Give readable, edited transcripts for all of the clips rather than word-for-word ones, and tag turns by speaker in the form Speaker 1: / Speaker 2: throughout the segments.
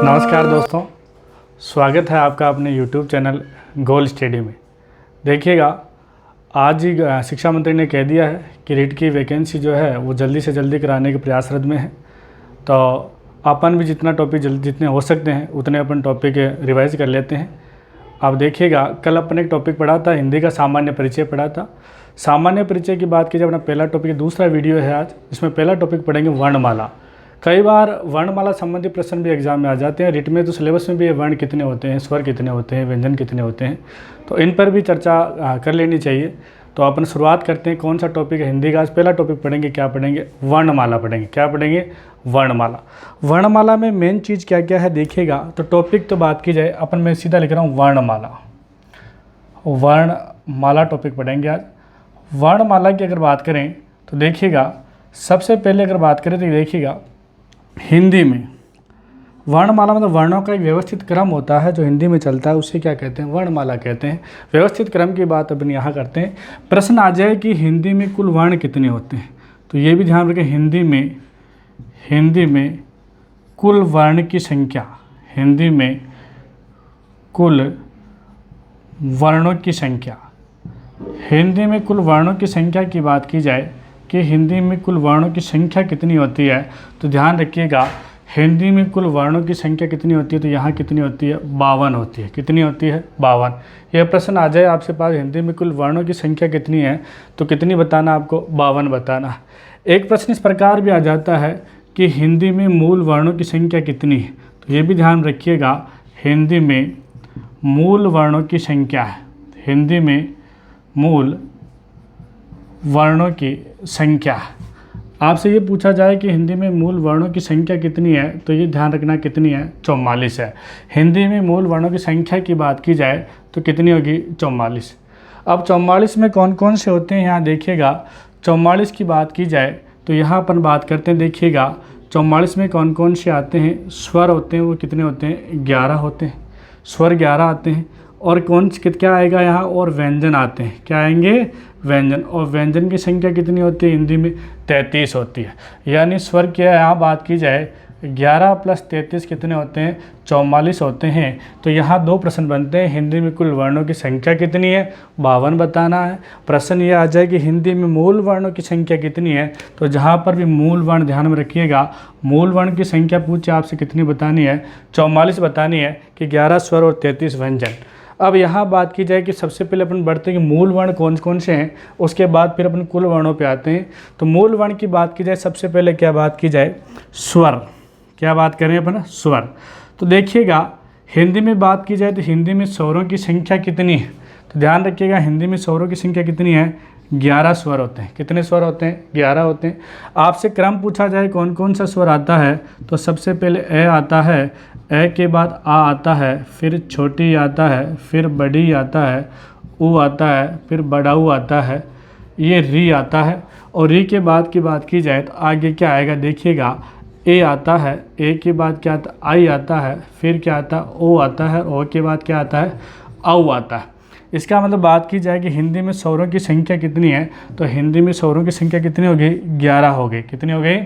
Speaker 1: नमस्कार दोस्तों, स्वागत है आपका अपने YouTube चैनल गोल स्टडी में। देखिएगा, आज ही शिक्षा मंत्री ने कह दिया है कि रीट की वैकेंसी जो है वो जल्दी से जल्दी कराने के प्रयासरत में है। तो अपन भी जितना टॉपिक जितने हो सकते हैं उतने अपन टॉपिक रिवाइज कर लेते हैं। अब देखिएगा, कल अपन एक टॉपिक पढ़ा था, हिंदी का सामान्य परिचय पढ़ा था। सामान्य परिचय की बात कीजिए, अपना पहला टॉपिक दूसरा वीडियो है आज, इसमें पहला टॉपिक पढ़ेंगे वर्णमाला। कई बार वर्णमाला संबंधी प्रश्न भी एग्जाम में आ जाते हैं। रिट में तो सिलेबस में भी वर्ण कितने होते हैं, स्वर कितने होते हैं, व्यंजन कितने होते हैं, तो इन पर भी चर्चा कर लेनी चाहिए। तो अपन शुरुआत करते हैं। कौन सा टॉपिक है हिंदी का? आज पहला टॉपिक पढ़ेंगे, क्या पढ़ेंगे? वर्णमाला पढ़ेंगे। क्या पढ़ेंगे? वर्णमाला। वर्णमाला में मेन चीज़ क्या क्या है देखिएगा। तो टॉपिक तो बात की जाए, अपन मैं सीधा लिख रहा हूँ वर्णमाला। वर्णमाला टॉपिक पढ़ेंगे आज। वर्णमाला की अगर बात करें तो देखिएगा, सबसे पहले अगर बात करें तो देखिएगा, हिंदी में वर्णमाला मतलब वर्णों का एक व्यवस्थित क्रम होता है जो हिंदी में चलता है, उसे क्या कहते हैं? वर्णमाला कहते हैं। व्यवस्थित क्रम की बात अपन यहाँ करते हैं। प्रश्न आ जाए कि हिंदी में कुल वर्ण कितने होते हैं, तो ये भी ध्यान रखें, हिंदी में कुल वर्ण की संख्या, हिंदी में कुल वर्णों की संख्या, हिंदी में कुल वर्णों की संख्या की बात की जाए कि हिंदी में कुल वर्णों की संख्या कितनी होती है, तो ध्यान रखिएगा, हिंदी में कुल वर्णों की संख्या कितनी होती है, तो यहाँ कितनी होती है? 52 होती है। कितनी होती है? 52। यह प्रश्न आ जाए आपसे पास, हिंदी में कुल वर्णों की संख्या कितनी है, तो कितनी बताना आपको? 52 बताना। एक प्रश्न इस प्रकार भी आ जाता है कि हिंदी में मूल वर्णों की संख्या कितनी है, तो ये भी ध्यान रखिएगा, हिंदी में मूल वर्णों की संख्या है, हिंदी में मूल वर्णों की संख्या। आपसे ये पूछा जाए कि हिंदी में मूल वर्णों की संख्या कितनी है, तो ये ध्यान रखना कितनी है? 44 है। हिंदी में मूल वर्णों की संख्या की बात की जाए तो कितनी होगी? 44। अब 44 में कौन कौन से होते हैं यहाँ देखिएगा। 44 की बात की जाए तो यहाँ अपन बात करते हैं, देखिएगा 44 में कौन कौन से आते हैं? स्वर होते हैं, वो कितने होते हैं? 11 होते हैं। स्वर 11 आते हैं। और कौन क्या आएगा यहाँ? और व्यंजन आते हैं। क्या आएंगे? व्यंजन। और व्यंजन की संख्या कितनी होती है हिंदी में? 33 होती है। यानी स्वर की यहाँ बात की जाए 11 + 33 कितने होते हैं? 44 होते हैं। तो यहाँ दो प्रश्न बनते हैं, हिंदी में कुल वर्णों की संख्या कितनी है? 52 बताना है। प्रश्न ये आ जाए कि हिंदी में मूल वर्णों की संख्या कितनी है, तो जहाँ पर भी मूल वर्ण ध्यान में रखिएगा, मूल वर्ण की संख्या पूछे आपसे कितनी बतानी है? 44 बतानी है कि 11 स्वर और 33 व्यंजन। अब यहाँ बात की जाए कि सबसे पहले अपन बढ़ते हैं कि मूल वर्ण कौन कौन से हैं, उसके बाद फिर अपन कुल वर्णों पे आते हैं। तो मूल वर्ण की बात की जाए, सबसे पहले क्या बात की जाए? स्वर। क्या बात करें अपन? स्वर। तो देखिएगा, हिंदी में बात की जाए तो हिंदी में स्वरों की संख्या कितनी है, तो ध्यान रखिएगा, हिंदी में स्वरों की संख्या कितनी है? 11 स्वर होते हैं। कितने स्वर होते हैं? 11 होते हैं। आपसे क्रम पूछा जाए कौन कौन सा स्वर आता है, तो सबसे पहले ए आता है, ए के बाद आ आता है, फिर छोटी आता है, फिर बड़ी आता है, ऊ आता है, फिर बड़ा ऊ आता है, ये री आता है। और री के बाद की बात की जाए तो आगे क्या आएगा देखिएगा, ए आता है, ए के बाद क्या आता है? आई आता है, फिर क्या आता है? ओ आता है, ओ के बाद क्या आता है? औ आता है। इसका मतलब बात की जाए कि हिंदी में स्वरों की संख्या कितनी है, तो हिंदी में स्वरों की संख्या कितनी हो गई? 11 हो गई। कितनी हो गई?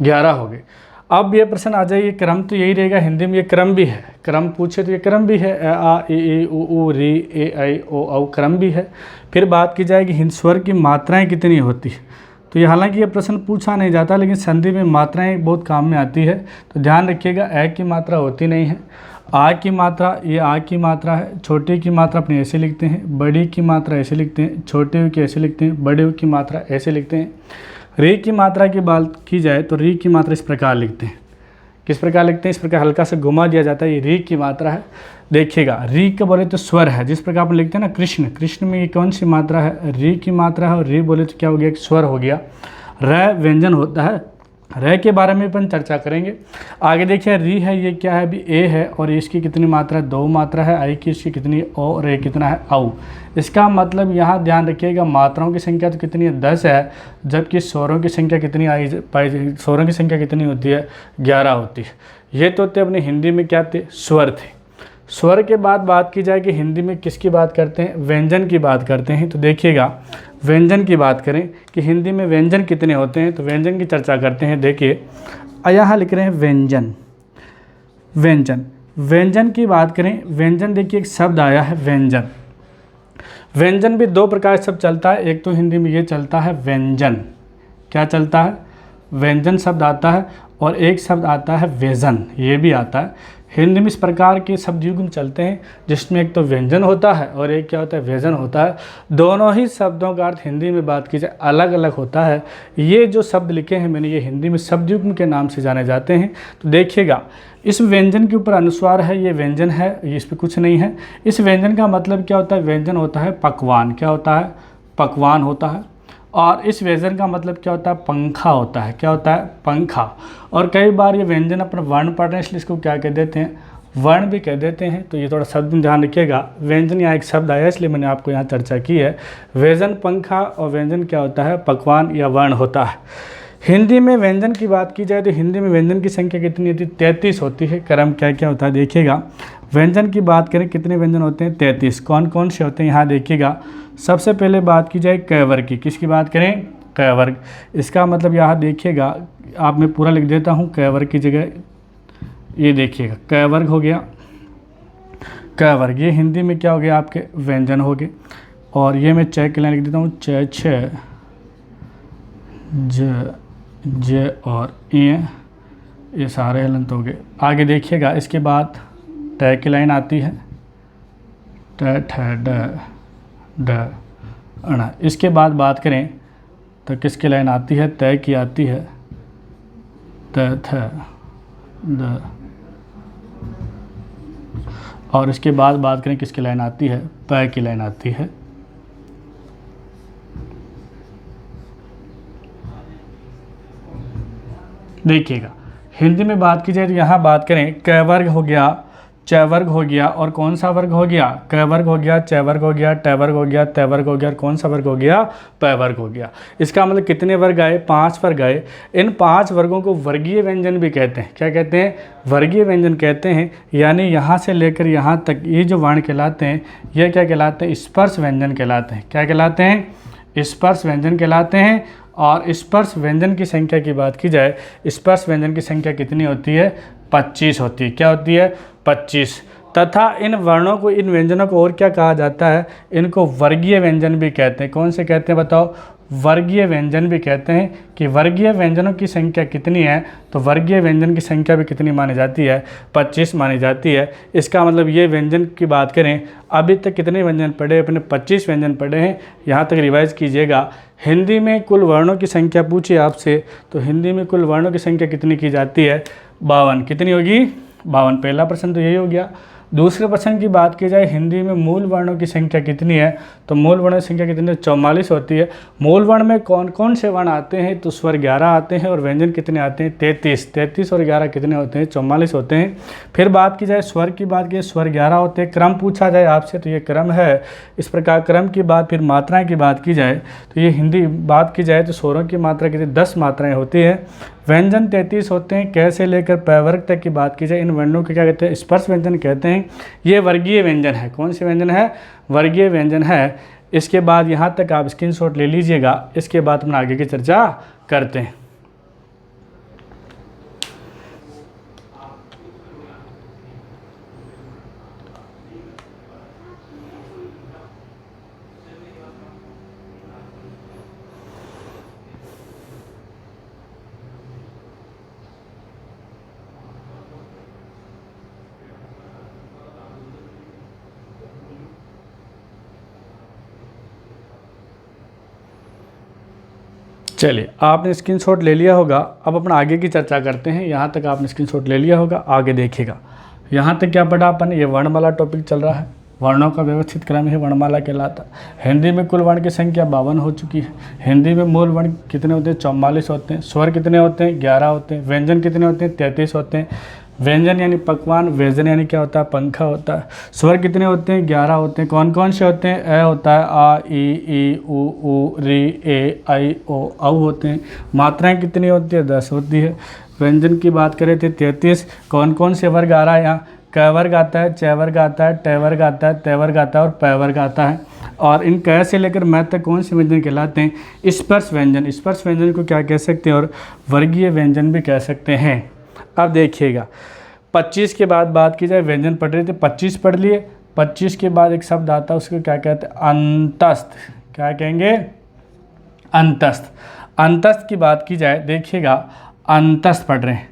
Speaker 1: 11 हो गई। अब ये प्रश्न आ जाए, ये क्रम तो यही रहेगा, हिंदी में ये क्रम भी है, क्रम पूछे तो ये क्रम भी है, आ ई उ री ए आई ओ औ, क्रम भी है। फिर बात की जाए कि स्वर की मात्राएं कितनी होती है, तो ये हालांकि ये प्रश्न पूछा नहीं जाता, लेकिन संधि में मात्राएं बहुत काम में आती है। तो ध्यान रखिएगा, ए की मात्रा होती नहीं है, आ की मात्रा, ये आ की मात्रा है, छोटी की मात्रा अपने ऐसे लिखते हैं, बड़ी की मात्रा ऐसे लिखते हैं, छोटे ऊ की ऐसे लिखते हैं, बड़े ऊ की मात्रा ऐसे लिखते हैं। री की मात्रा की बात की जाए तो री की मात्रा इस प्रकार लिखते हैं। किस प्रकार लिखते हैं? इस प्रकार हल्का सा घुमा दिया जाता है, ये री की मात्रा है। देखिएगा, री का बोले तो स्वर है, जिस प्रकार अपन लिखते हैं ना कृष्ण, कृष्ण में ये कौन सी मात्रा है? री की मात्रा है। और री बोले तो क्या हो गया? एक स्वर हो गया। र व्यंजन होता है, र के बारे में अपन चर्चा करेंगे आगे। देखिए, री है, ये क्या है? अभी ए है, और इसकी कितनी मात्रा है? 2 मात्रा है। आई की इसकी कितनी? ओ। और ए कितना है? औ। इसका मतलब यहाँ ध्यान रखिएगा, मात्राओं की संख्या तो कितनी है? 10 है, जबकि स्वरों की संख्या कितनी स्वरों की संख्या कितनी होती है? 11 होती है। ये तो थे अपने हिंदी में क्या थे? स्वर थे। स्वर के बाद बात की जाए कि हिंदी में किसकी बात करते हैं? व्यंजन की बात करते हैं। तो देखिएगा, व्यंजन की बात करें कि हिंदी में व्यंजन कितने होते हैं, तो व्यंजन की चर्चा करते हैं। देखिए, यहाँ लिख रहे हैं व्यंजन। व्यंजन। व्यंजन की बात करें, व्यंजन देखिए एक शब्द आया है व्यंजन। व्यंजन भी दो प्रकार से शब्द चलता है, एक तो हिंदी में ये चलता है व्यंजन, क्या चलता है, व्यंजन शब्द आता है, और एक शब्द आता है व्यंजन, ये भी आता है। हिंदी में इस प्रकार के शब्द युग्म चलते हैं जिसमें एक तो व्यंजन होता है और एक क्या होता है, व्यंजन होता है। दोनों ही शब्दों का अर्थ हिंदी में बात की जाए अलग अलग होता है। ये जो शब्द लिखे हैं मैंने, ये हिंदी में शब्द युग्म के नाम से जाने जाते हैं। तो देखिएगा, इस व्यंजन के ऊपर अनुस्वार है, ये व्यंजन है, इस पर कुछ नहीं है। इस व्यंजन का मतलब क्या होता है, व्यंजन होता है पकवान, क्या होता है, पकवान होता है। और इस व्यंजन का मतलब क्या होता है, पंखा होता है, क्या होता है, पंखा। और कई बार ये व्यंजन अपना वर्ण पढ़ रहे हैं इसलिए इसको क्या कह देते हैं, वर्ण भी कह देते हैं। तो ये थोड़ा शब्द में ध्यान रखिएगा। व्यंजन यहाँ एक शब्द आया इसलिए मैंने आपको यहाँ चर्चा की है। व्यंजन पंखा और व्यंजन क्या होता है, पकवान या वर्ण होता है। हिंदी में व्यंजन की बात की जाए तो हिंदी में व्यंजन की संख्या कितनी होती है, 33 होती है। क्रम क्या क्या होता है देखिएगा। व्यंजन की बात करें कितने व्यंजन होते हैं, 33। कौन कौन से होते हैं यहाँ देखिएगा। सबसे पहले बात की जाए क वर्ग की, किसकी बात करें, क वर्ग। इसका मतलब यहाँ देखिएगा, आप मैं पूरा लिख देता हूँ क वर्ग की जगह, ये देखिएगा क वर्ग हो गया, क वर्ग। ये हिंदी में क्या हो गया, आपके व्यंजन हो गए। और ये मैं च के लाइन लिख देता हूँ, च, छ, ज और ये सारे हलंत हो गए। आगे देखिएगा, इसके बाद ट की लाइन आती है, ट, ठ, ड, अण। इसके बाद बात करें तो किसकी लाइन आती है, तय की आती है, त, थ, द। और इसके बाद बात करें किसकी लाइन आती है, प की लाइन आती है। देखिएगा, हिंदी में बात की जाए तो यहाँ बात करें क वर्ग हो गया, च वर्ग हो गया, और कौन सा वर्ग हो गया, क वर्ग हो गया, च वर्ग हो गया, ट वर्ग हो गया, त वर्ग हो गया, और कौन सा वर्ग हो गया, प वर्ग हो गया। इसका मतलब कितने वर्ग आए, 5 वर्ग आए। इन 5 वर्गों को वर्गीय व्यंजन भी कहते हैं। क्या कहते हैं, वर्गीय व्यंजन कहते हैं। यानी यहाँ से लेकर यहाँ तक ये जो वर्ण कहलाते हैं, ये क्या कहलाते हैं, स्पर्श व्यंजन कहलाते हैं। क्या कहलाते हैं, स्पर्श व्यंजन कहलाते हैं। और स्पर्श व्यंजन की संख्या की बात की जाए, स्पर्श व्यंजन की संख्या कितनी होती है, 25 होती है। क्या होती है, 25। तथा इन वर्णों को, इन व्यंजनों को और क्या कहा जाता है, इनको वर्गीय व्यंजन भी कहते हैं। कौन से कहते हैं बताओ, वर्गीय व्यंजन भी कहते हैं। कि वर्गीय व्यंजनों की संख्या कितनी है, तो वर्गीय व्यंजन की संख्या भी कितनी मानी जाती है, 25 मानी जाती है। इसका मतलब ये व्यंजन की बात करें, अभी तक कितने व्यंजन पढ़े, अपने 25 व्यंजन पढ़े हैं। यहाँ तक रिवाइज कीजिएगा। हिंदी में कुल वर्णों की संख्या पूछिए आपसे, तो हिंदी में कुल वर्णों की संख्या कितनी की जाती है, 52। कितनी होगी, 52। पहला प्रश्न तो यही हो गया। दूसरे प्रश्न की बात की जाए, हिंदी में मूल वर्णों की संख्या कितनी है, तो मूल वर्णों की संख्या कितनी है, 44 होती है। मूल वर्ण में कौन कौन से वर्ण आते हैं, तो स्वर 11 आते हैं, और व्यंजन कितने आते हैं, 33। 33 और 11 कितने होते हैं, 44 होते हैं। फिर बात की जाए स्वर की, बात की स्वर 11 होते हैं। क्रम पूछा जाए आपसे तो ये क्रम है। इस प्रकार क्रम की बात, फिर मात्राएँ की बात की जाए तो ये हिंदी बात की जाए तो स्वरों की मात्रा कितनी, 10 मात्राएँ होती है। व्यंजन 33 होते हैं। कैसे लेकर प वर्ग तक की बात की जाए, इन वर्णों को क्या कहते हैं, स्पर्श व्यंजन कहते हैं। ये वर्गीय व्यंजन है। कौन से व्यंजन है, वर्गीय व्यंजन है। इसके बाद यहाँ तक आप स्क्रीनशॉट ले लीजिएगा। इसके बाद हम आगे की चर्चा करते हैं। चलिए, आपने स्क्रीनशॉट ले लिया होगा। अब अपना आगे की चर्चा करते हैं। यहाँ तक आपने स्क्रीनशॉट ले लिया होगा, आगे देखिएगा। यहाँ तक क्या पढ़ा अपन, ये वर्णमाला टॉपिक चल रहा है। वर्णों का व्यवस्थित क्रम ही वर्णमाला कहलाता। हिंदी में कुल वर्ण की संख्या 52 हो चुकी है। हिंदी में मूल वर्ण कितने होते हैं, 44 होते हैं। स्वर कितने होते हैं, 11 होते हैं। व्यंजन कितने होते हैं, 33 होते हैं। व्यंजन यानी पकवान, व्यंजन यानी क्या होता है, पंखा होता है। स्वर कितने होते हैं, 11 होते हैं। कौन कौन से होते हैं, अ होता है, आ, ई, उ, री, ए, आई, ओ, औ होते हैं। मात्राएं कितनी होती है, 10 होती है। व्यंजन की बात करें तो 33। कौन कौन से वर्ग आ रहा है यहाँ, क वर्ग आता है, च वर्ग आता है, ट वर्ग आता है, त वर्ग आता है, और प वर्ग आता है। और इन क से लेकर मै तक कौन से व्यंजन कहलाते हैं, स्पर्श व्यंजन। स्पर्श व्यंजन को क्या कह सकते हैं, और वर्गीय व्यंजन भी कह सकते हैं। अब देखिएगा, 25 के बाद बात की जाए व्यंजन पढ़ रहे थे, 25 पढ़ लिए। 25 के बाद एक शब्द आता है, उसको क्या कहते हैं? अंतस्थ। क्या कहेंगे? अंतस्थ। अंतस्थ की बात की जाए, देखिएगा अंतस्थ पढ़ रहे हैं।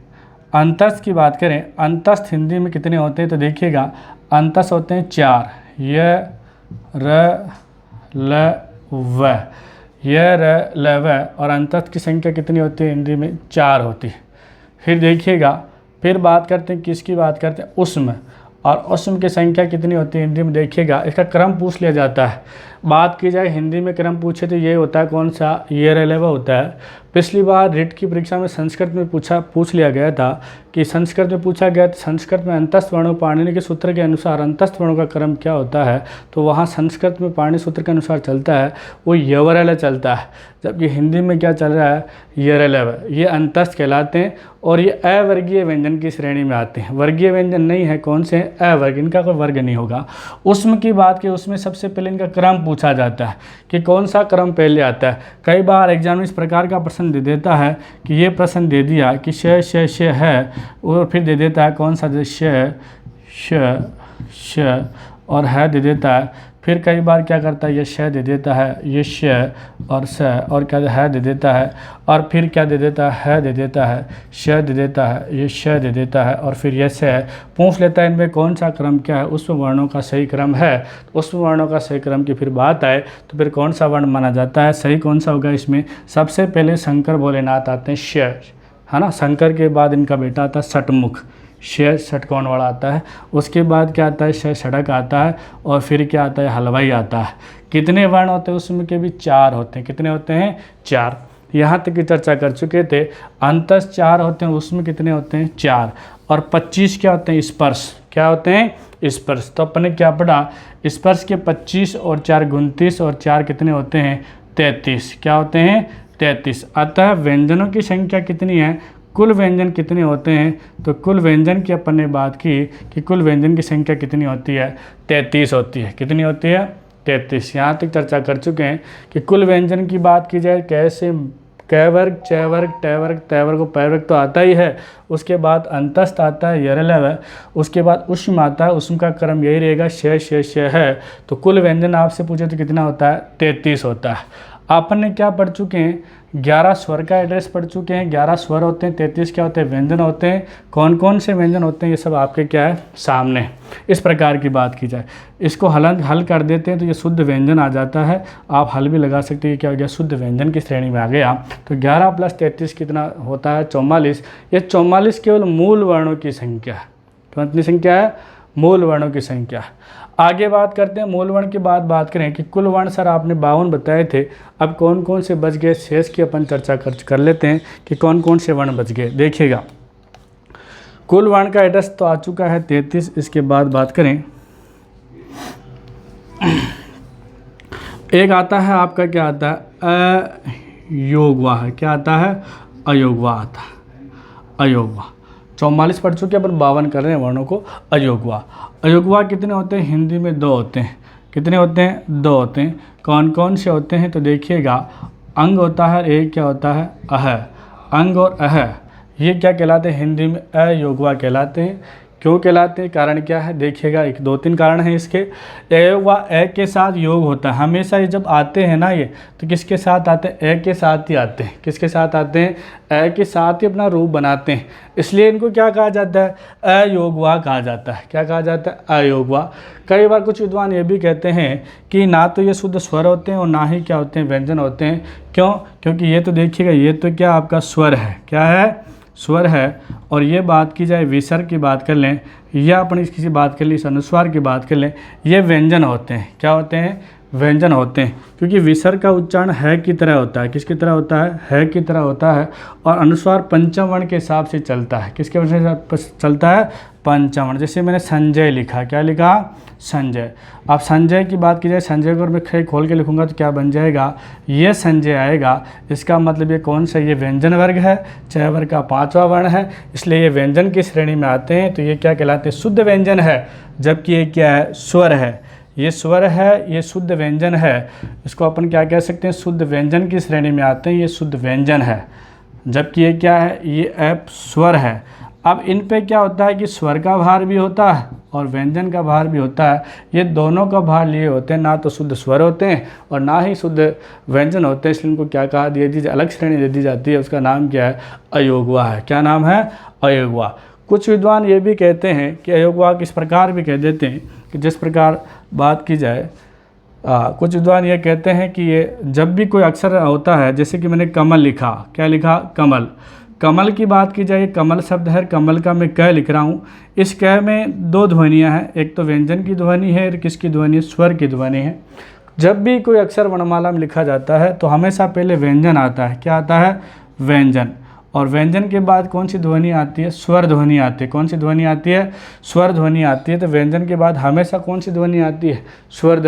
Speaker 1: अंतस्थ की बात करें, अंतस्थ हिंदी में कितने होते हैं? तो देखिएगा अंतस्थ होते हैं 4, य र ल व, य र ल व, और अंतस्थ की संख्या कितनी होती है हिंदी में? 4 होती है। फिर देखिएगा, फिर बात करते हैं, किसकी बात करते हैं? उस्म। और उस्म की संख्या कितनी होती है हिंदी में? देखिएगा इसका क्रम पूछ लिया जाता है। बात की जाए हिंदी में क्रम पूछे तो ये होता है कौन सा? ये रेलेवा होता है। पिछली बार रिट की परीक्षा में संस्कृत में पूछ लिया गया था कि संस्कृत में पूछा गया तो संस्कृत में अंतस्थ वर्णों, पाणिनि के सूत्र के अनुसार अंतस्थ वर्णों का क्रम क्या होता है? तो वहाँ संस्कृत में पाणिनि सूत्र के अनुसार चलता है वो यवरेल चलता है, जबकि हिंदी में क्या चल रहा है? यरेलेव। ये अंतस्थ कहलाते हैं और ये अवर्गीय व्यंजन की श्रेणी में आते हैं। वर्गीय व्यंजन नहीं है, कौन से? अवर्ग, इनका कोई वर्ग नहीं होगा। उस्म की बात की, उसमें सबसे पहले इनका क्रम पूछा जाता है कि कौन सा क्रम पहले आता है। कई बार एग्जाम में इस प्रकार का प्रश्न दे देता है कि ये प्रश्न दे दिया कि श है, और फिर दे देता है कौन सा? श और है दे देता है। फिर कई बार क्या करता है? ये श दे देता है, ये श और स, और क्या है दे देता है, और फिर क्या दे देता है? दे देता है, श दे देता है, ये श दे देता है, और फिर ये स पूछ लेता है इनमें कौन सा क्रम क्या है? उस वर्णों का सही क्रम है। तो उस वर्णों का सही क्रम की फिर बात आए तो फिर कौन सा वर्ण माना जाता है? सही कौन सा होगा इसमें? सबसे पहले शंकर भोलेनाथ आते हैं, श, है ना। शंकर के बाद इनका बेटा आता है षटमुख, श षटकोण वाला आता है। उसके बाद क्या आता है? श षडक आता है, और फिर क्या आता है? हलवाई आता है। कितने वर्ण होते हैं उसमें के भी? 4 होते हैं। कितने होते हैं? 4। यहाँ तक की चर्चा कर चुके थे। अंतस्थ 4 होते हैं, उसमें कितने होते हैं? 4। और 25 क्या होते हैं? स्पर्श। क्या होते हैं? स्पर्श। तो अपने क्या पढ़ा? स्पर्श के 25 और 4 29, और 4 कितने होते हैं? 33। क्या होते हैं? 33। अतः व्यंजनों की संख्या कितनी है? कुल व्यंजन कितने होते हैं? तो कुल व्यंजन की अपन ने बात की कि कुल व्यंजन की संख्या कितनी होती है? 33 होती है। कितनी होती है? 33। यहाँ तक चर्चा कर चुके हैं कि कुल व्यंजन की बात की जाए कैसे? क वर्ग, च वर्ग, ट वर्ग, त वर्ग और पै वर्ग तो आता ही है। उसके बाद अंतस्थ आता है, यरेलेव है। उसके बाद उष्म आता है, उष्म का क्रम यही रहेगा, श है। तो कुल व्यंजन आपसे पूछे तो कितना होता है? 33 होता है। अपन ने क्या पढ़ चुके हैं? 11 स्वर का एड्रेस पढ़ चुके हैं। 11 स्वर होते हैं, 33 क्या होते हैं? व्यंजन होते हैं। कौन कौन से व्यंजन होते हैं ये सब आपके क्या है? सामने। इस प्रकार की बात की जाए, इसको हल कर देते हैं तो ये शुद्ध व्यंजन आ जाता है। आप हल भी लगा सकते हैं, क्या हो गया? शुद्ध व्यंजन की श्रेणी में आ गया। तो 11 + 33 कितना होता है? 44। ये 44 केवल मूल वर्णों की संख्या है। कितनी संख्या है? मूल वर्णों की संख्या। आगे बात करते हैं मूल वर्ण के बाद बात करें कि कुल वर्ण सर आपने 52 बताए थे, अब कौन कौन से बच गए शेष की अपन चर्चा कर लेते हैं कि कौन कौन से वर्ण बच गए। देखिएगा कुल वर्ण का एड्रेस तो आ चुका है 33। इसके बाद बात करें, एक आता है आपका क्या आता है? अयोगवाह। क्या आता है? अयोगवाह आता है। अयोगवाह 44 पढ़ चुके हैं, अपन 52 कर रहे हैं वर्णों को। अयोगवाह। अयोगवाह कितने होते हैं? हिंदी में 2 होते हैं। कितने होते हैं? 2 होते हैं। कौन कौन से होते हैं? तो देखिएगा अंग होता है, एक क्या होता है? अह। अंग और अह ये क्या कहलाते हैं? हिंदी में अयोगवाह कहलाते हैं। क्यों कहलाते हैं? कारण क्या है? देखिएगा 1-2-3 कारण हैं इसके। अयोगवाह अ के साथ योग होता है हमेशा। ये जब आते हैं ना ये तो किसके साथ आते हैं? अ के साथ ही आते हैं। किसके साथ आते हैं? अ के साथ ही अपना रूप बनाते हैं, इसलिए इनको क्या कहा जाता है? अयोगवाह कहा जाता है। क्या कहा जाता है? अयोगवाह। कई बार कुछ विद्वान ये भी कहते हैं कि ना तो ये शुद्ध स्वर होते हैं और ना ही क्या होते हैं? व्यंजन होते हैं। क्यों? क्योंकि ये तो देखिएगा ये तो क्या आपका स्वर है। क्या है? स्वर है। और ये बात की जाए विसर्ग की बात कर लें या अपनी किसी बात कर ली अनुस्वार की बात कर लें, ये व्यंजन होते हैं। क्या होते हैं? व्यंजन होते हैं। क्योंकि विसर्ग का उच्चारण है की तरह होता है। किसकी तरह होता है की तरह होता है। और अनुस्वार पंचम वर्ण के हिसाब से चलता है। किसके वजह से चलता है? पंचम वर्ण। जैसे मैंने संजय लिखा, क्या लिखा? संजय। अब संजय की बात की जाए, संजय को मैं खोल के लिखूंगा तो क्या बन जाएगा? ये संजय आएगा। इसका मतलब ये कौन सा? ये व्यंजन वर्ग है, च वर्ग का 5वां वर्ण है, इसलिए ये व्यंजन की श्रेणी में आते हैं। तो ये क्या कहलाते हैं? शुद्ध व्यंजन है। जबकि ये क्या है? स्वर है। ये स्वर है, ये शुद्ध व्यंजन है। इसको अपन क्या कह सकते हैं? शुद्ध व्यंजन की श्रेणी में आते हैं। ये शुद्ध व्यंजन है। जबकि ये क्या है? ये स्वर है। अब इन पे क्या होता है कि स्वर का भार भी होता है और व्यंजन का भार भी होता है। ये दोनों का भार लिए होते हैं, ना तो शुद्ध स्वर होते हैं और ना ही शुद्ध व्यंजन होते हैं, इसलिए इनको क्या कहा दिया दी अलग श्रेणी दे दी जाती है, उसका नाम क्या है, अयोगवा है। क्या नाम है, अयोगवा। कुछ विद्वान ये भी कहते हैं कि अयोगवा किस प्रकार भी कह देते हैं कि जिस प्रकार बात की जाए, कुछ विद्वान ये कहते हैं कि ये जब भी कोई अक्षर होता है, जैसे कि मैंने कमल लिखा, क्या लिखा, कमल। कमल की बात की जाए, कमल शब्द है, कमल का मैं क लिख रहा हूँ। इस क में दो ध्वनियाँ हैं, एक तो व्यंजन की ध्वनि है और किसकी ध्वनि है, स्वर की ध्वनि है। जब भी कोई अक्षर वर्णमाला में लिखा जाता है तो हमेशा पहले व्यंजन आता है। क्या आता है, व्यंजन। और व्यंजन के बाद कौन सी ध्वनि आती है, स्वर ध्वनि आती है। कौन सी ध्वनि आती है, स्वर ध्वनि आती है। तो व्यंजन के बाद हमेशा कौन सी ध्वनि आती है, स्वर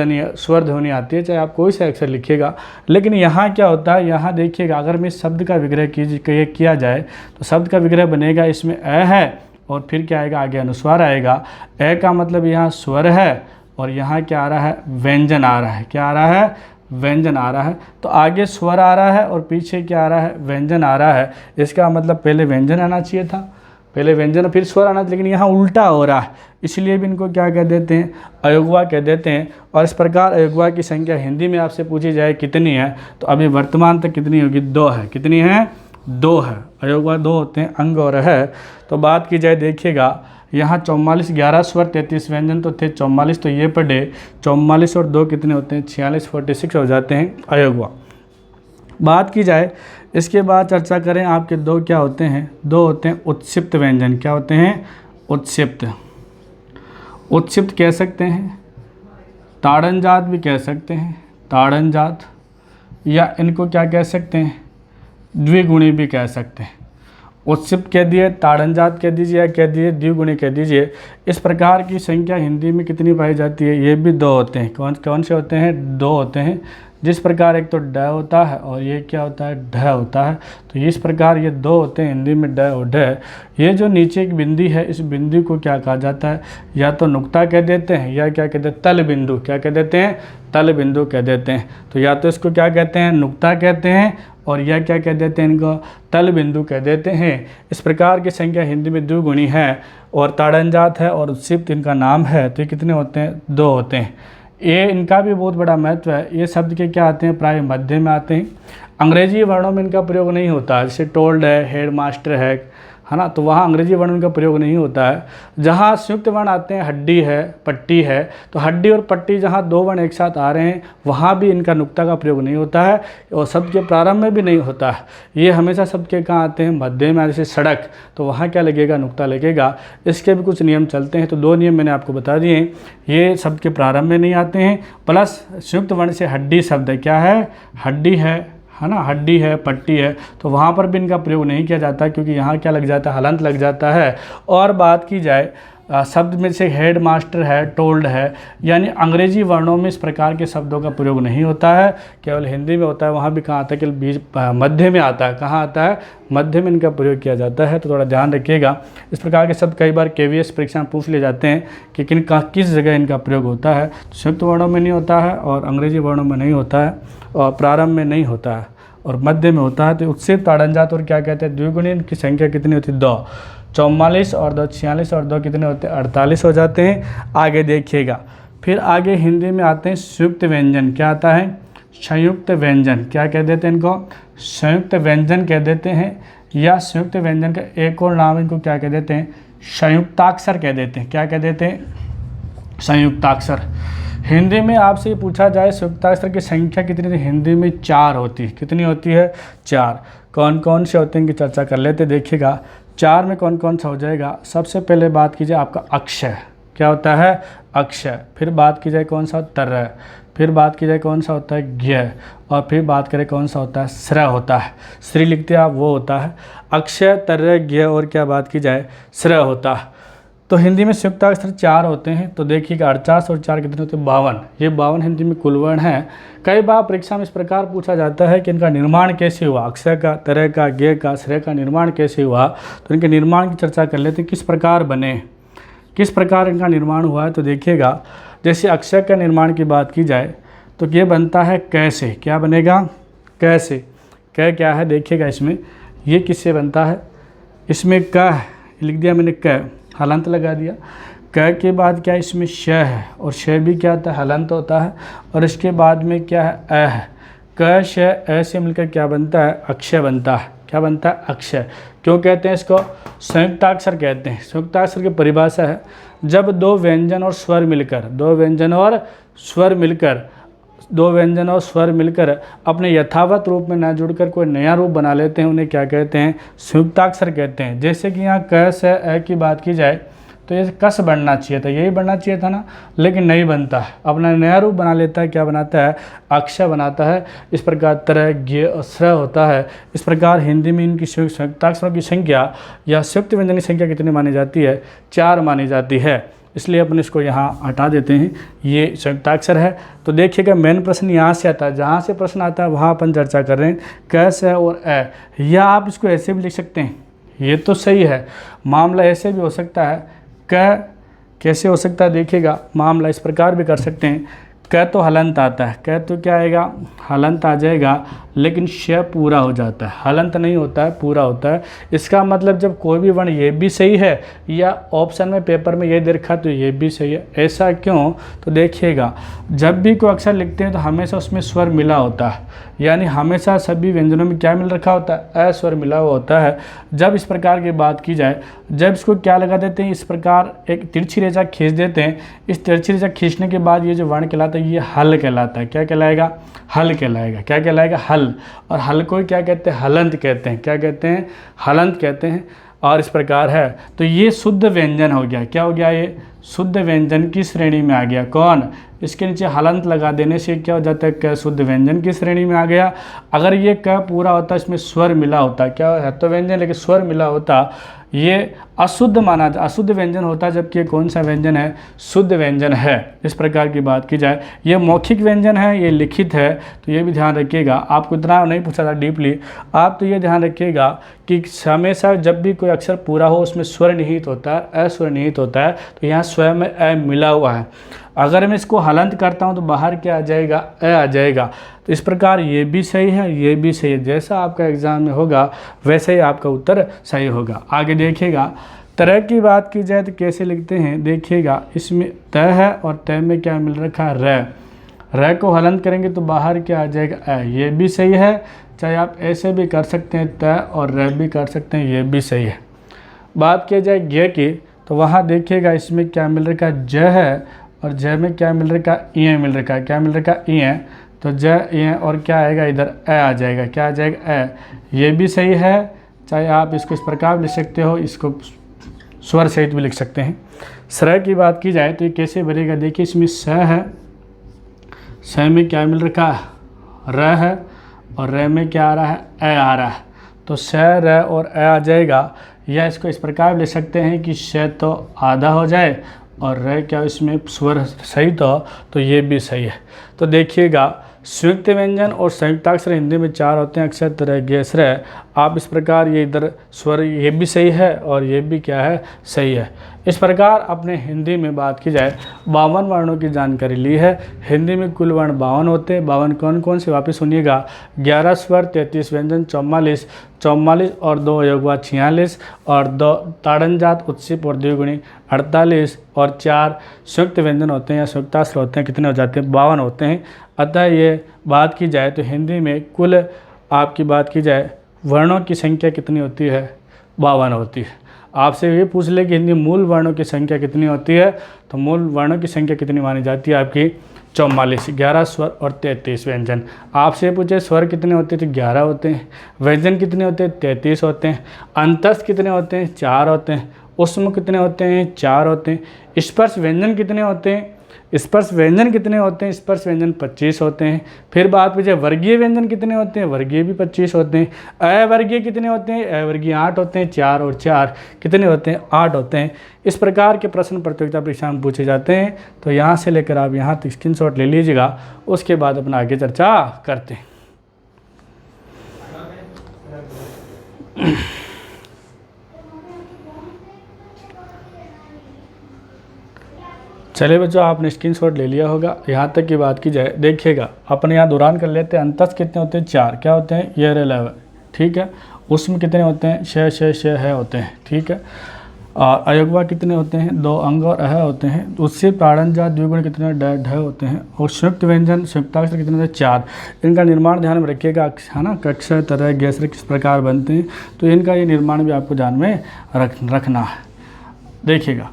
Speaker 1: ध्वनि आती है, चाहे आप कोई सा अक्षर लिखिएगा। लेकिन यहाँ क्या होता है, यहाँ देखिएगा, अगर मैं शब्द का विग्रह किया जाए तो शब्द का विग्रह बनेगा, इसमें अ है और फिर क्या आएगा, आगे अनुस्वार आएगा। अ का मतलब यहाँ स्वर है और यहाँ क्या आ रहा है, व्यंजन आ रहा है। क्या आ रहा है, व्यंजन आ रहा है। तो आगे स्वर आ रहा है और पीछे क्या आ रहा है, व्यंजन आ रहा है। इसका मतलब पहले व्यंजन आना चाहिए था, पहले व्यंजन फिर स्वर आना, लेकिन यहाँ उल्टा हो रहा है, इसलिए भी इनको क्या कह देते हैं, अयोगवा कह देते हैं। और इस प्रकार अयोगवा की संख्या हिंदी में आपसे पूछी जाए कितनी है, तो अभी वर्तमान तक कितनी होगी, 2 है। कितनी है, 2 है। अयोगवा 2 होते हैं, अंग और है। तो बात की जाए, देखिएगा यहाँ 44, 11 स्वर 33 व्यंजन तो थे 44, तो ये पढ़े 44 और 2 कितने होते हैं, 46, 46 हो जाते हैं अयोगवा। बात की जाए इसके बाद चर्चा करें, आपके 2 क्या होते हैं, 2 होते हैं उत्क्षिप्त व्यंजन। क्या होते हैं, उत्क्षिप्त। उत्क्षिप्त कह सकते हैं, ताड़न जात भी कह सकते हैं, ताड़न जात, या इनको क्या कह सकते हैं, द्विगुणी भी कह सकते हैं। उत्क्षिप्त कह दिए, ताड़न जात कह दीजिए, या कह दिए द्विगुणी कह दीजिए। इस प्रकार की संख्या हिंदी में कितनी पाई जाती है, ये भी 2 होते हैं। कौन कौन से होते हैं, 2 होते हैं। जिस प्रकार एक तो ड होता है और ये क्या होता है, ढ होता है। तो इस प्रकार ये 2 होते हैं हिंदी में, ड और ढ। ये जो नीचे एक बिंदी है, इस बिंदु को क्या कहा जाता है, या तो नुक्ता कह देते हैं या क्या कहते हैं, तल बिंदु। क्या कह देते हैं, तल बिंदु कह देते हैं। तो या तो इसको क्या कहते हैं, नुक्ता कहते हैं, और यह क्या कह देते हैं, इनको तल बिंदु कह देते हैं। इस प्रकार की संख्या हिंदी में द्विगुणी है और ताड़न जात है और उत्क्षिप्त इनका नाम है। तो ये कितने होते हैं, 2 होते हैं। ये इनका भी बहुत बड़ा महत्व है। ये शब्द के क्या आते हैं, प्राय मध्य में आते हैं। अंग्रेजी वर्णों में इनका प्रयोग नहीं होता, जैसे टोल्ड है, हेड मास्टर है ना, तो वहाँ अंग्रेजी वर्ण का प्रयोग नहीं होता है। जहाँ संयुक्त वर्ण आते हैं, हड्डी है, पट्टी है, तो हड्डी और पट्टी जहाँ 2 वर्ण एक साथ आ रहे हैं, वहाँ भी इनका नुक्ता का प्रयोग नहीं होता है और शब्द के प्रारंभ में भी नहीं होता है। ये हमेशा शब्द के कहाँ आते हैं, मध्य में। जैसे सड़क, तो वहाँ क्या लगेगा, नुक्ता लगेगा। इसके भी कुछ नियम चलते हैं, तो 2 नियम मैंने आपको बता दिए। ये शब्द के प्रारंभ में नहीं आते हैं, प्लस संयुक्त वर्ण से हड्डी शब्द है, क्या है, हड्डी है ना, हड्डी है, पट्टी है, तो वहाँ पर भी इनका प्रयोग नहीं किया जाता, क्योंकि यहाँ क्या लग जाता है, हलंत लग जाता है। और बात की जाए शब्द में से हेड मास्टर है, टोल्ड है, यानी अंग्रेजी वर्णों में इस प्रकार के शब्दों का प्रयोग नहीं होता है, केवल हिंदी में होता है। वहाँ भी कहाँ आता है, केवल बीच मध्य में आता है। कहाँ आता है, मध्य में इनका प्रयोग किया जाता है। तो थोड़ा ध्यान रखिएगा। इस प्रकार के शब्द कई बार KVS परीक्षा में पूछ ले जाते हैं कि किस जगह इनका प्रयोग होता है। संयुक्त वर्णों में नहीं होता है और अंग्रेजी वर्णों में नहीं होता है और प्रारंभ में नहीं होता है और मध्य में होता है। तो उत्क्षिप्त, ताड़न जात और क्या कहते हैं, द्विगुणी। इनकी संख्या कितनी होती है, 2। 44 और 2 46 और 2 कितने होते हैं, 48 हो जाते हैं। आगे देखिएगा, फिर आगे हिंदी में आते हैं संयुक्त व्यंजन। क्या आता है, संयुक्त व्यंजन। क्या कह देते हैं इनको, संयुक्त व्यंजन कह देते हैं, या संयुक्त व्यंजन का एक और नाम इनको क्या कह देते हैं, संयुक्ताक्षर कह देते हैं। क्या कह देते हैं, संयुक्ताक्षर। हिंदी में आपसे पूछा जाए संयुक्ताक्षर की संख्या कितनी, तो हिंदी में 4 होती है। कितनी होती है, 4। कौन कौन से होते हैं इनकी चर्चा कर लेते। देखिएगा 4 में कौन कौन सा हो जाएगा। सबसे पहले बात की जाए आपका अक्षय। क्या होता है, अक्षय। फिर बात की जाए कौन सा, तरय। फिर बात की जाए कौन सा होता है, ज्ञ। और फिर बात करें कौन सा होता है, श्र होता है। श्री लिखते हैं आप, वो होता है अक्षय, तरय, ज्ञ और क्या बात की जाए, श्र होता है। तो हिंदी में संयुक्ताक्षर 4 होते हैं। तो देखिएगा 48 और 4 कितने होते हैं, 52। ये 52 हिंदी में कुल वर्ण हैं। कई बार परीक्षा में इस प्रकार पूछा जाता है कि इनका निर्माण कैसे हुआ, अक्षय का, तरय का, ज्ञ का, श्रेय का निर्माण कैसे हुआ। तो इनके निर्माण की चर्चा कर लेते हैं, किस प्रकार बने, किस प्रकार इनका निर्माण हुआ है। तो देखिएगा जैसे अक्षय का निर्माण की बात की जाए तो ये बनता है कैसे। क्या बनेगा, कैसे। क क्या है, देखिएगा इसमें ये किससे बनता है, इसमें क लिख दिया मैंने क, हलंत लगा दिया। क के बाद क्या इसमें श है और श भी क्या होता है, हलंत होता है। और इसके बाद में क्या है, अ है। क श अ से मिलकर क्या बनता है, अक्षय बनता है। क्या बनता है, अक्षय। क्यों कहते हैं इसको, संयुक्ताक्षर कहते हैं। संयुक्ताक्षर की परिभाषा है जब दो व्यंजन और स्वर मिलकर अपने यथावत रूप में ना जुड़कर कोई नया रूप बना लेते हैं, उन्हें क्या कहते हैं, संयुक्ताक्षर कहते हैं। जैसे कि यहाँ क से अ की बात की जाए तो ये कस बनना चाहिए था, यही बनना चाहिए था ना, लेकिन नहीं बनता है, अपना नया रूप बना लेता है। क्या बनाता है, अक्षय बनाता है। इस प्रकार तरह ज्ञ और स्र होता है। इस प्रकार हिंदी में इनकी संयुक्ताक्षरों की संख्या या संयुक्त व्यंजन की संख्या कितनी मानी जाती है, 4 मानी जाती है। इसलिए अपन इसको यहाँ हटा देते हैं, ये संयुक्ताक्षर है। तो देखिएगा मेन प्रश्न यहाँ से आता है, जहाँ से प्रश्न आता है वहाँ अपन चर्चा कर रहे हैं। क से और अ, या आप इसको ऐसे भी लिख सकते हैं, ये तो सही है। मामला ऐसे भी हो सकता है, क कैसे हो सकता है, देखिएगा मामला इस प्रकार भी कर सकते हैं। क तो हलंत आता है, क तो क्या आएगा, हलंत आ जाएगा, लेकिन श पूरा हो जाता है, हलंत नहीं होता है, पूरा होता है। इसका मतलब जब कोई भी वर्ण ये भी सही है या ऑप्शन में पेपर में ये दे रखा तो ये भी सही है। ऐसा क्यों, तो देखिएगा जब भी कोई अक्षर लिखते हैं तो हमेशा उसमें स्वर मिला होता है, यानी हमेशा सभी व्यंजनों में क्या मिल रखा होता है, अस्वर मिला हुआ होता है। जब इस प्रकार की बात की जाए, जब इसको क्या लगा देते हैं, इस प्रकार एक तिरछी रेखा खींच देते हैं। इस तिरछी रेखा खींचने के बाद ये जो वर्ण कहलाता है ये हल कहलाता है। क्या कहलाएगा, हल कहलाएगा। क्या कहलाएगा, हल। और हल को क्या कहते हैं, हलंत कहते हैं। क्या कहते हैं, हलंत कहते हैं। और इस प्रकार है, तो ये शुद्ध व्यंजन हो गया। क्या हो गया, ये शुद्ध व्यंजन की श्रेणी में आ गया। कौन, इसके नीचे हलंत लगा देने से क्या हो जाता है, क शुद्ध व्यंजन की श्रेणी में आ गया। अगर ये क पूरा होता, इसमें स्वर मिला होता, क्या है तो व्यंजन लेकिन स्वर मिला होता, ये अशुद्ध माना, अशुद्ध व्यंजन होता, जबकि ये कौन सा व्यंजन है, शुद्ध व्यंजन है। इस प्रकार की बात की जाए, ये मौखिक व्यंजन है, ये लिखित है, तो ये भी ध्यान रखिएगा। आपको इतना नहीं पूछा था डीपली, आप तो ये ध्यान रखिएगा कि हमेशा जब भी कोई अक्षर पूरा हो उसमें स्वर निहित होता है, अस्वर निहित होता है। तो यहाँ स्वयं में अ मिला हुआ है। अगर मैं इसको हलंत करता हूँ तो बाहर क्या आ जाएगा, अ आ जाएगा। तो इस प्रकार ये भी सही है, ये भी सही है। जैसा आपका एग्जाम में होगा वैसे ही आपका उत्तर सही होगा। आगे देखिएगा, तरह की बात की जाए तो कैसे लिखते हैं, देखिएगा इसमें त है और त में क्या मिल रखा है, र को हलंत करेंगे तो बाहर क्या आ जाएगा, अ। ये भी सही है, चाहे आप ऐसे भी कर सकते हैं, त और र भी कर सकते हैं, ये भी सही है। बात की जाए ज्ञ की, तो वहाँ देखिएगा इसमें क्या मिल रखा है, ज है, और ज में क्या मिल रखा है, इ मिल रखा है। क्या मिल रखा है, इ। तो ज इ और क्या आएगा, इधर अ आ जाएगा। क्या आ जाएगा, अ। ये भी सही है, चाहे आप इसको इस प्रकार लिख सकते हो, इसको स्वर सहित भी लिख सकते हैं। स्र की बात की जाए तो ये कैसे बनेगा, देखिए इसमें स है, स में क्या मिल रखा है, र है, और र में क्या आ रहा है, अ आ रहा है। तो स, र और अ आ जाएगा। या इसको इस प्रकार लिख सकते हैं कि श तो आधा हो जाए और र क्या इसमें स्वर सहित हो, तो ये भी सही है। तो देखिएगा संयुक्त व्यंजन और संयुक्ताक्षर हिंदी में 4 होते हैं, अक्षर, तरह, ज्ञ, स्र। आप इस प्रकार ये इधर स्वर ये भी सही है और ये भी क्या है, सही है। इस प्रकार अपने हिंदी में बात की जाए 52 वर्णों की जानकारी ली है। हिंदी में कुल वर्ण 52 होते हैं। 52 कौन कौन से, वापस सुनिएगा, 11 स्वर, 33 व्यंजन, 44 और 2 अयोगवा 46 और 2 ताड़नजात, उत्सिप और द्विगुणी 48 और 4 संयुक्त व्यंजन होते हैं या संयुक्ताक्षर होते हैं। कितने हो जाते हैं, 52 होते हैं। अतः ये बात की जाए तो हिंदी में कुल आपकी बात की जाए वर्णों की संख्या कितनी होती है, 52 होती है। आपसे ये पूछ ले कि हिंदी मूल वर्णों की संख्या कितनी होती है, तो मूल वर्णों की संख्या कितनी मानी जाती है आपकी, 44, 11 स्वर और 33 व्यंजन। आपसे पूछे स्वर कितने होते हैं तो 11 होते हैं, व्यंजन कितने होते हैं 33 होते हैं, अंतस्थ कितने होते हैं 4 होते हैं, उष्म कितने होते हैं 4 होते हैं, स्पर्श व्यंजन कितने होते हैं, स्पर्श व्यंजन कितने होते हैं, स्पर्श व्यंजन 25 होते हैं। फिर बात पूछे वर्गीय व्यंजन कितने होते हैं, वर्गीय भी 25 होते हैं। अवर्गीय कितने होते हैं, अवर्गीय 8 होते हैं, 4 और 4 कितने होते हैं, 8 होते हैं। इस प्रकार के प्रश्न प्रतियोगिता परीक्षा में पूछे जाते हैं। तो यहाँ से लेकर आप यहाँ तक स्क्रीनशॉट ले लीजिएगा, उसके बाद अपना आगे चर्चा करते हैं। चलिए बच्चों, आपने स्क्रीनशॉट ले लिया होगा। यहाँ तक की बात की जाए, देखिएगा अपन यहाँ दौरान कर लेते हैं। अंतस्थ कितने होते हैं 4, क्या होते हैं, ये 11, ठीक है। उसमें कितने होते हैं, 6 है होते हैं, ठीक है। और अयोगवा कितने होते हैं? 2 अंग और अह होते हैं। उससे प्राणजात द्विगुण कितने? ढ होते हैं। और संयुक्त व्यंजन संयुक्ताक्षर कितने होते हैं? 4। इनका निर्माण ध्यान में रखिएगा, है ना। कक्ष, तरह, गैसर किस प्रकार बनते हैं, तो इनका ये निर्माण भी आपको ध्यान में रखना है। देखिएगा,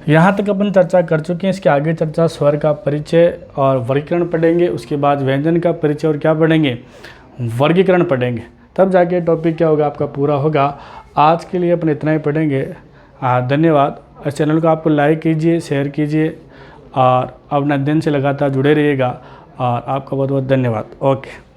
Speaker 1: यहाँ तक अपन चर्चा कर चुके हैं। इसके आगे चर्चा स्वर का परिचय और वर्गीकरण पढ़ेंगे, उसके बाद व्यंजन का परिचय और क्या पढ़ेंगे? वर्गीकरण पढ़ेंगे। तब जाके टॉपिक क्या होगा? आपका पूरा होगा। आज के लिए अपन इतना ही पढ़ेंगे। धन्यवाद। इस चैनल को आपको लाइक कीजिए, शेयर कीजिए और अपना दिन से लगातार जुड़े रहिएगा। और आपका बहुत बहुत धन्यवाद। ओके।